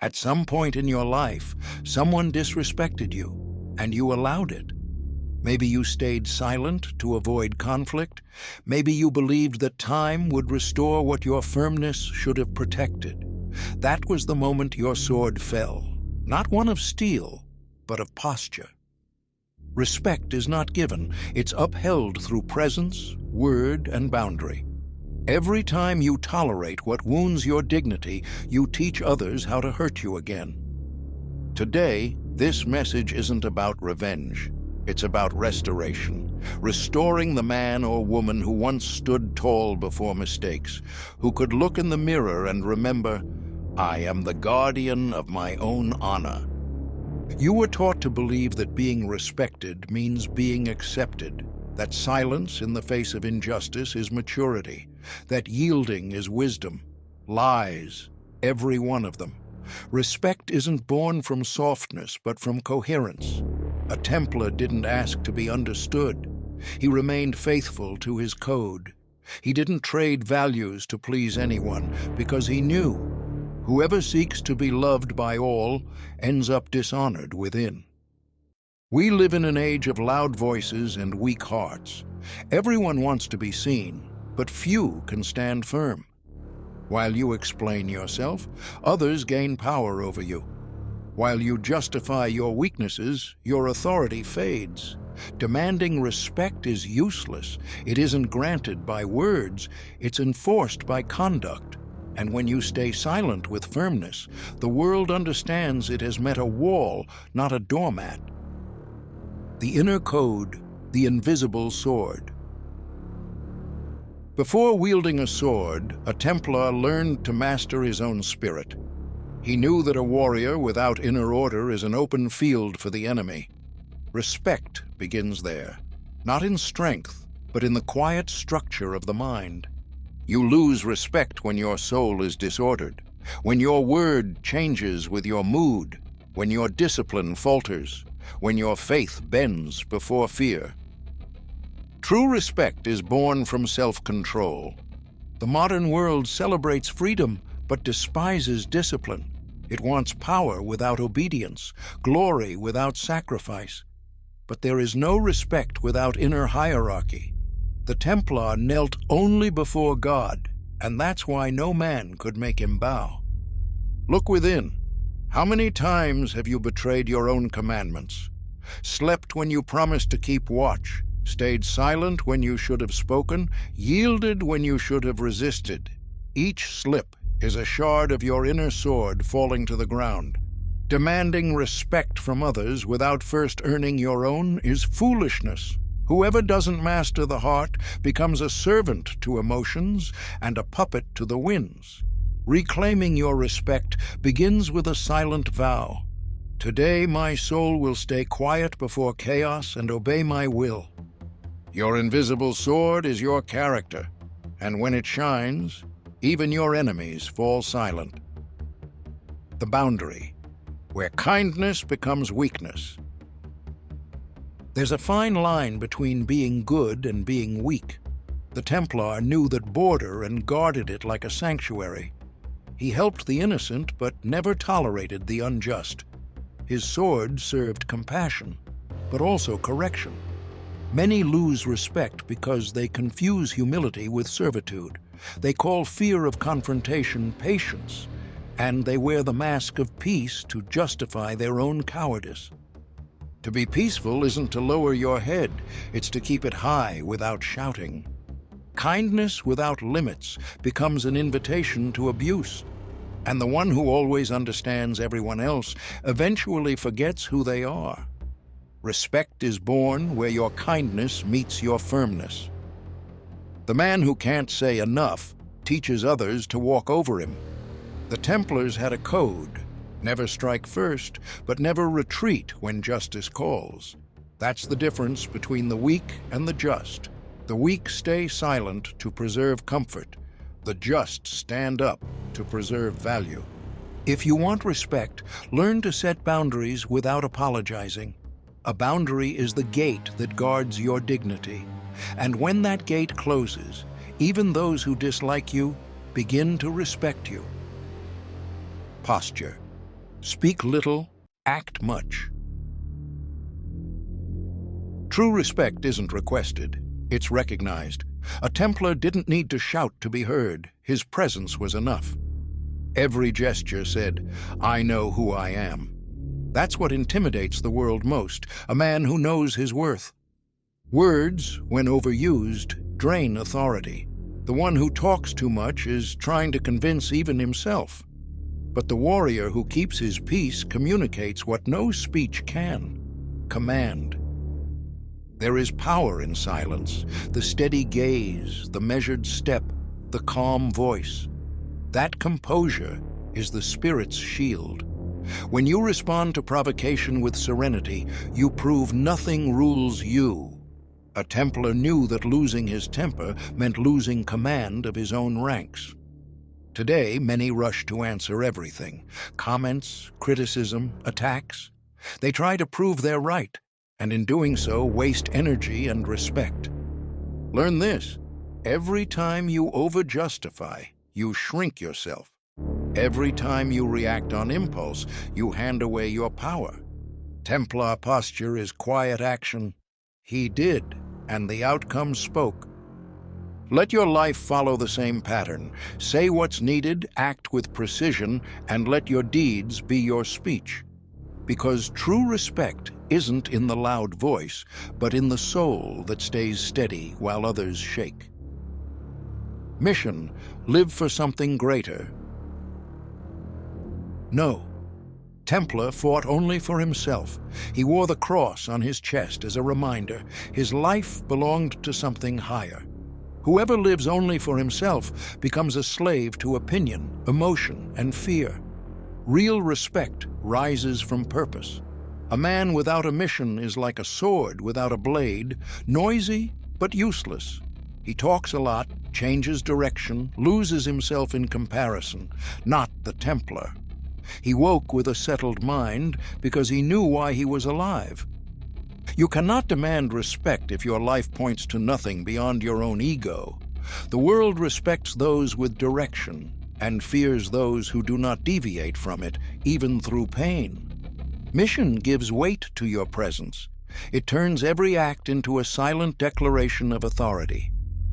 At some point in your life, someone disrespected you, and you allowed it. Maybe you stayed silent to avoid conflict. Maybe you believed that time would restore what your firmness should have protected. That was the moment your sword fell, not one of steel, but of posture. Respect is not given, it's upheld through presence, word, and boundary. Every time you tolerate what wounds your dignity, you teach others how to hurt you again. Today, this message isn't about revenge. It's about restoration, restoring the man or woman who once stood tall before mistakes, who could look in the mirror and remember, "I am the guardian of my own honor." You were taught to believe that being respected means being accepted, that silence in the face of injustice is maturity, that yielding is wisdom, lies, every one of them. Respect isn't born from softness, but from coherence. A Templar didn't ask to be understood. He remained faithful to his code. He didn't trade values to please anyone, because he knew whoever seeks to be loved by all ends up dishonored within. We live in an age of loud voices and weak hearts. Everyone wants to be seen, but few can stand firm. While you explain yourself, others gain power over you. While you justify your weaknesses, your authority fades. Demanding respect is useless. It isn't granted by words, it's enforced by conduct. And when you stay silent with firmness, the world understands it has met a wall, not a doormat. The inner code, the invisible sword. Before wielding a sword, a Templar learned to master his own spirit. He knew that a warrior without inner order is an open field for the enemy. Respect begins there, not in strength, but in the quiet structure of the mind. You lose respect when your soul is disordered, when your word changes with your mood, when your discipline falters, when your faith bends before fear. True respect is born from self-control. The modern world celebrates freedom, but despises discipline. It wants power without obedience, glory without sacrifice. But there is no respect without inner hierarchy. The Templar knelt only before God, and that's why no man could make him bow. Look within. How many times have you betrayed your own commandments? Slept when you promised to keep watch? Stayed silent when you should have spoken? Yielded when you should have resisted? Each slip is a shard of your inner sword falling to the ground. Demanding respect from others without first earning your own is foolishness. Whoever doesn't master the heart becomes a servant to emotions and a puppet to the winds. Reclaiming your respect begins with a silent vow. Today my soul will stay quiet before chaos and obey my will. Your invisible sword is your character, and when it shines, even your enemies fall silent. The boundary, where kindness becomes weakness. There's a fine line between being good and being weak. The Templar knew that border and guarded it like a sanctuary. He helped the innocent but never tolerated the unjust. His sword served compassion, but also correction. Many lose respect because they confuse humility with servitude. They call fear of confrontation patience, and they wear the mask of peace to justify their own cowardice. To be peaceful isn't to lower your head, it's to keep it high without shouting. Kindness without limits becomes an invitation to abuse, and the one who always understands everyone else eventually forgets who they are. Respect is born where your kindness meets your firmness. The man who can't say enough teaches others to walk over him. The Templars had a code: never strike first, but never retreat when justice calls. That's the difference between the weak and the just. The weak stay silent to preserve comfort. The just stand up to preserve value. If you want respect, learn to set boundaries without apologizing. A boundary is the gate that guards your dignity. And when that gate closes, even those who dislike you begin to respect you. Posture. Speak little, act much. True respect isn't requested, it's recognized. A Templar didn't need to shout to be heard. His presence was enough. Every gesture said, "I know who I am." That's what intimidates the world most, a man who knows his worth. Words, when overused, drain authority. The one who talks too much is trying to convince even himself. But the warrior who keeps his peace communicates what no speech can: command. There is power in silence, the steady gaze, the measured step, the calm voice. That composure is the spirit's shield. When you respond to provocation with serenity, you prove nothing rules you. A Templar knew that losing his temper meant losing command of his own ranks. Today, many rush to answer everything: comments, criticism, attacks. They try to prove they're right, and in doing so, waste energy and respect. Learn this: every time you over-justify, you shrink yourself. Every time you react on impulse, you hand away your power. Templar posture is quiet action. He did, and the outcome spoke. Let your life follow the same pattern. Say what's needed, act with precision, and let your deeds be your speech. Because true respect isn't in the loud voice, but in the soul that stays steady while others shake. Mission: live for something greater. No. Templar fought only for himself. He wore the cross on his chest as a reminder. His life belonged to something higher. Whoever lives only for himself becomes a slave to opinion, emotion, and fear. Real respect rises from purpose. A man without a mission is like a sword without a blade, noisy but useless. He talks a lot, changes direction, loses himself in comparison, not the Templar. He woke with a settled mind because he knew why he was alive. You cannot demand respect if your life points to nothing beyond your own ego. The world respects those with direction and fears those who do not deviate from it, even through pain. Mission gives weight to your presence. It turns every act into a silent declaration of authority.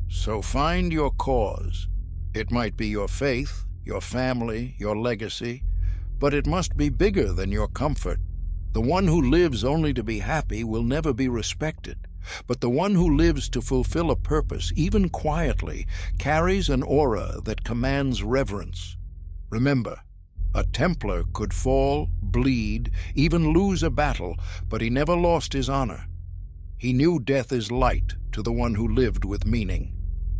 So find your cause. It might be your faith, your family, your legacy, but it must be bigger than your comfort. The one who lives only to be happy will never be respected, but the one who lives to fulfill a purpose, even quietly, carries an aura that commands reverence. Remember, a Templar could fall, bleed, even lose a battle, but he never lost his honor. He knew death is light to the one who lived with meaning.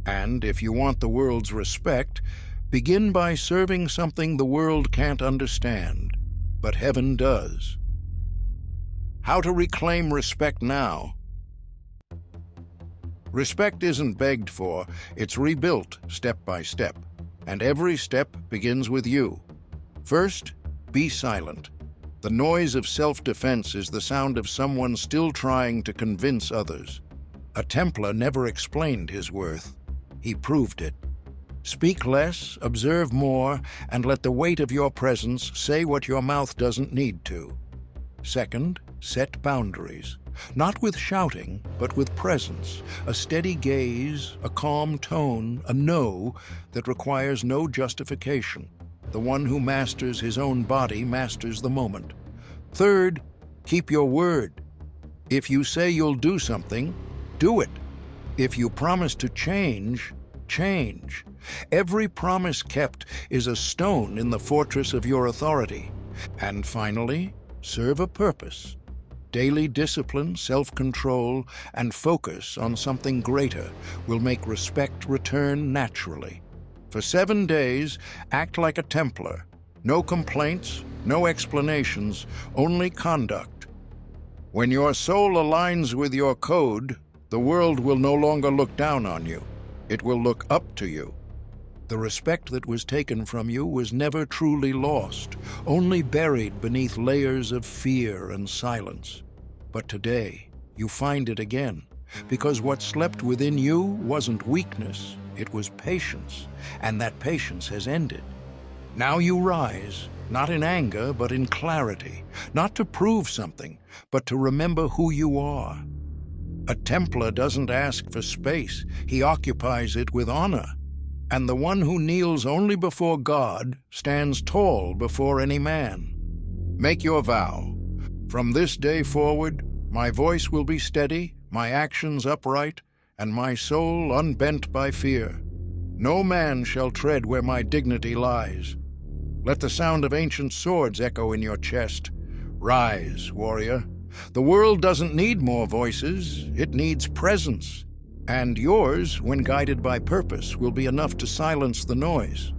And if you want the world's respect, begin by serving something the world can't understand, but heaven does. How to reclaim respect now? Respect isn't begged for, it's rebuilt step by step. And every step begins with you. First, be silent. The noise of self-defense is the sound of someone still trying to convince others. A Templar never explained his worth. He proved it. Speak less, observe more, and let the weight of your presence say what your mouth doesn't need to. Second, set boundaries. Not with shouting, but with presence. A steady gaze, a calm tone, a no that requires no justification. The one who masters his own body masters the moment. Third, keep your word. If you say you'll do something, do it. If you promise to change, change. Every promise kept is a stone in the fortress of your authority. And finally, serve a purpose. Daily discipline, self-control, and focus on something greater will make respect return naturally. For 7 days, act like a Templar. No complaints, no explanations, only conduct. When your soul aligns with your code, the world will no longer look down on you. It will look up to you. The respect that was taken from you was never truly lost, only buried beneath layers of fear and silence. But today, you find it again, because what slept within you wasn't weakness, it was patience, and that patience has ended. Now you rise, not in anger, but in clarity, not to prove something, but to remember who you are. A Templar doesn't ask for space, he occupies it with honor. And the one who kneels only before God stands tall before any man. Make your vow. From this day forward, my voice will be steady, my actions upright, and my soul unbent by fear. No man shall tread where my dignity lies. Let the sound of ancient swords echo in your chest. Rise, warrior. The world doesn't need more voices, it needs presence. And yours, when guided by purpose, will be enough to silence the noise.